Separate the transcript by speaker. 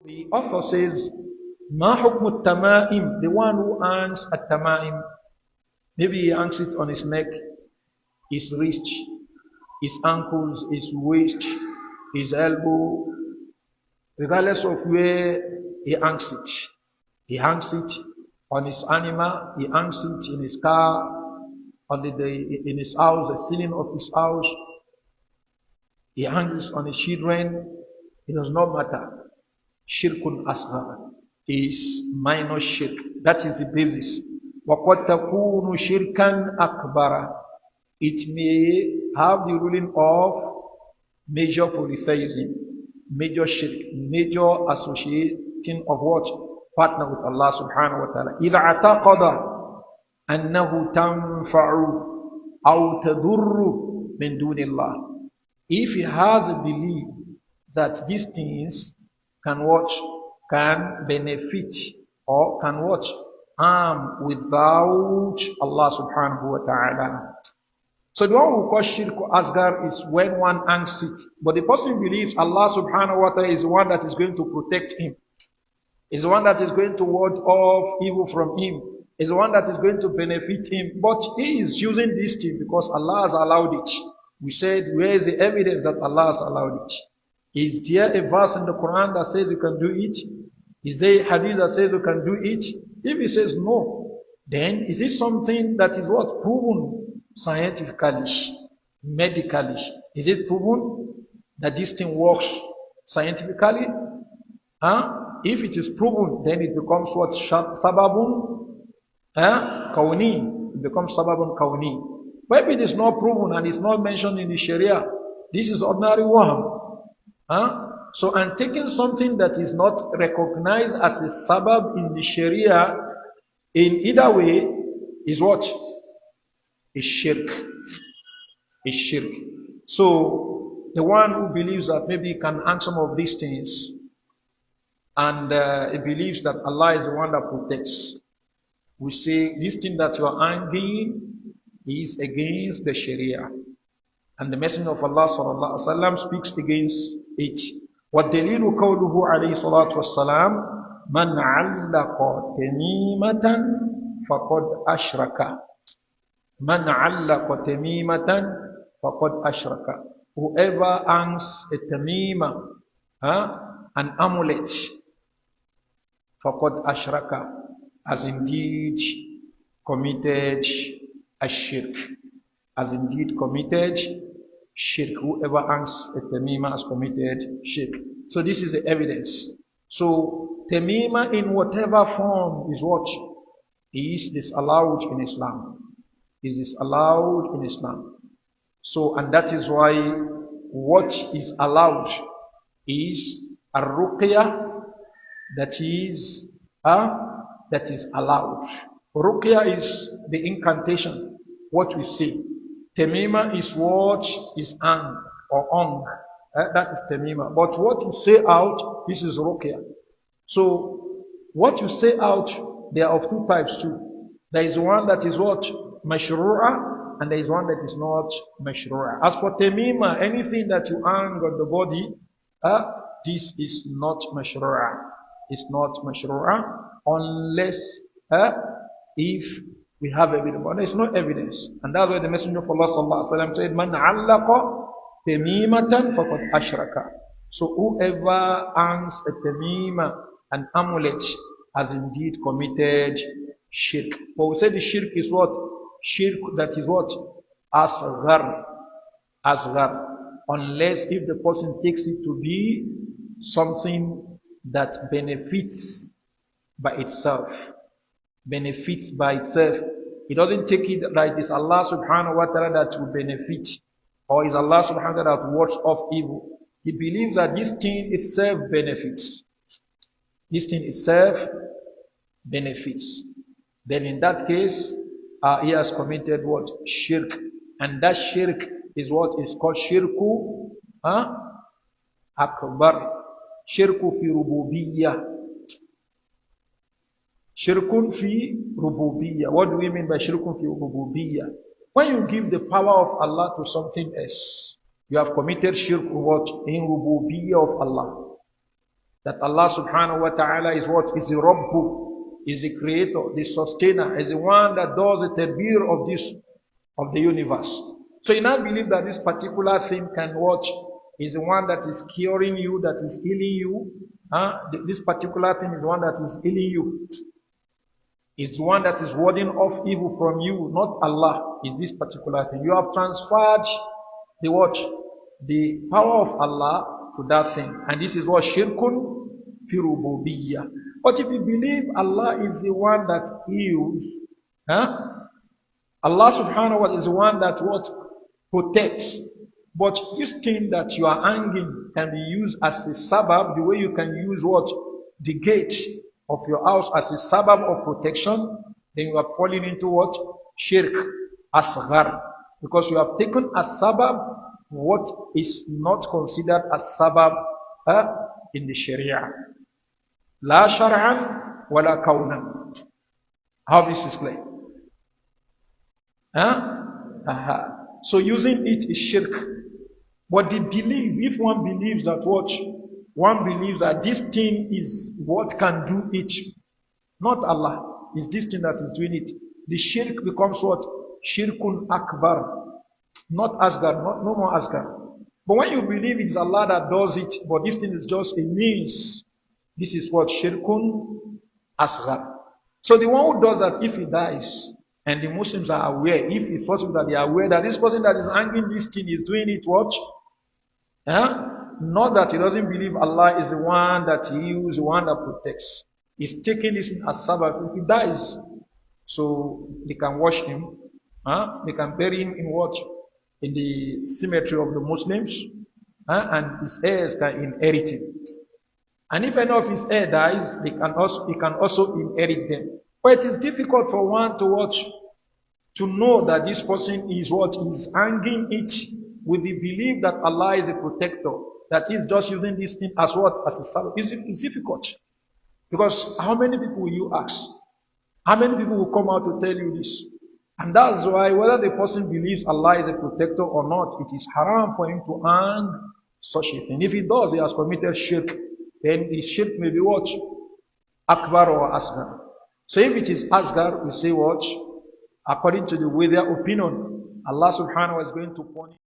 Speaker 1: The author says, Ma hukmu tamaim, the one who hangs at tamaim, maybe he hangs it on his neck, his wrist, his ankles, his waist, his elbow, regardless of where he hangs it. He hangs it on his animal, he hangs it in his car, in his house, the ceiling of his house, he hangs it on his children, it does not matter. Shirkun asghar is minor shirk. That is the basis. وَقَدْ تَكُونُ شِرْكًا أَكْبَرًا. It may have the ruling of major polytheism, major shirk, major associating of what? Partner with Allah subhanahu wa ta'ala. إِذَا اعْتَقَدَ أَنَّهُ تَنْفَعُ أَوْ تَضُرُّ مِنْ دُونِ اللَّهِ. If he has a belief that these things can benefit or can harm without Allah subhanahu wa ta'ala. So the one who calls shirk asgar is when one hangs it. But the person believes Allah subhanahu wa ta'ala is the one that is going to protect him, is the one that is going to ward off evil from him, is the one that is going to benefit him. But he is using this thing because Allah has allowed it. We said, where is the evidence that Allah has allowed it? Is there a verse in the Quran that says you can do it? Is there a hadith that says you can do it? If he says no, then is it something that is proven scientifically, medically? Is it proven that this thing works scientifically? If it is proven, then it becomes sababun kauni. It becomes sababun kauni. But if it is not proven and it's not mentioned in the Sharia, this is ordinary wahm. So, and taking something that is not recognized as a sabab in the Sharia in either way is what? Is shirk. Is shirk. So, the one who believes that maybe he can hang some of these things and he believes that Allah is the one that protects, we say this thing that you are hanging is against the Sharia. And the Messenger of Allah sallallahu alaihi wasallam speaks against it. وَالدَّلِيلُ قَوْلُهُ عَلَيْهِ الصَّلَاةُ وَالسَّلَامُ مَنْ عَلَّقَ تَمِيمَةً فَقَدْ أَشْرَكَ. مَنْ عَلَّقَ تَمِيمَةً فَقَدْ أَشْرَكَ. Whoever hangs a tamima, an amulet, فَقَدْ أَشْرَكَ, has indeed committed a shirk. Has indeed committed shirk. Whoever hangs a tamima has committed shirk. So this is the evidence. So tamima in whatever form is what? Is disallowed in Islam. It is allowed in Islam. So, and that is why what is allowed is a ruqya, that is allowed. Ruqya is the incantation, what we say. Tamima is what is hung or on. That is tamima. But what you say out, this is ruqya. So what you say out, they are of two types too. There is one that is what? Mashru'a, and there is one that is not mashru'a. As for tamima, anything that you hang on the body, this is not mashru'a. It's not mashru'a unless if we have evidence. But there is no evidence. And that's why the Messenger of Allah sallallahu alaihi wasallam said, Man allaqa tamimatan faqad ashraka. So whoever hangs a tamima, an amulet, has indeed committed shirk. But we say the shirk is what? Shirk that is what? Asghar. Asghar. Unless if the person takes it to be something that benefits by itself. Benefits by itself. He doesn't take it that it is Allah subhanahu wa ta'ala that will benefit, or is Allah subhanahu wa ta'ala that wards off evil. He believes that this thing itself benefits. This thing itself benefits. Then in that case, he has committed what? Shirk. And that shirk is what is called shirku akbar. Shirku fi rububiyyah. Shirkun fi rububiyyah. What do we mean by shirkun fi rububiyyah? When you give the power of Allah to something else, you have committed shirk what? In rububiyyah of Allah. That Allah subhanahu wa ta'ala is what? Is the Rabbu, is the creator, the sustainer, is the one that does the tadbir of this, of the universe. So you now believe that this particular thing can watch, is the one that is curing you, that is healing you. This particular thing is the one that is healing you. Is the one that is warding off evil from you, not Allah, is this particular thing. You have transferred the what? The power of Allah to that thing. And this is what shirkun fi rububiyyah. But if you believe Allah is the one that heals, Allah subhanahu wa ta'ala is the one that what? Protects. But this thing that you are hanging can be used as a sabab, the way you can use what? The gate of your house as a sabab of protection, then you are falling into what? Shirk asghar. Because you have taken as sabab what is not considered as sabab in the Sharia. La shar'an wa la kawnan. How this is clear? So using it is shirk. But the belief, if one believes that what? One believes that this thing is what can do it. Not Allah. It's this thing that is doing it. The shirk becomes what? Shirkun akbar. Not asgar. No more asgar. But when you believe it's Allah that does it, but this thing is just a means, this is what? Shirkun asgar. So the one who does that, if he dies, and the Muslims are aware, if it's possible that they are aware that this person that is hanging this thing is doing it, what? Not that he doesn't believe Allah is the one that heals, the one that protects. He's taking this as sabbath. If he dies, so they can wash him. They can bury him in what? In the cemetery of the Muslims. And his heirs can inherit him. And if any of his heir dies, he can also inherit them. But it is difficult for one to watch, to know that this person is what is hanging it with the belief that Allah is a protector, that he's just using this thing as what? As a sabbath. It's difficult. Because how many people will you ask? How many people will come out to tell you this? And that's why whether the person believes Allah is a protector or not, it is haram for him to hang such a thing. If he does, he has committed shirk. Then the shirk may be what? Akbar or asgar. So if it is asgar, we say what? According to the way their opinion, Allah subhanahu wa ta'ala is going to punish.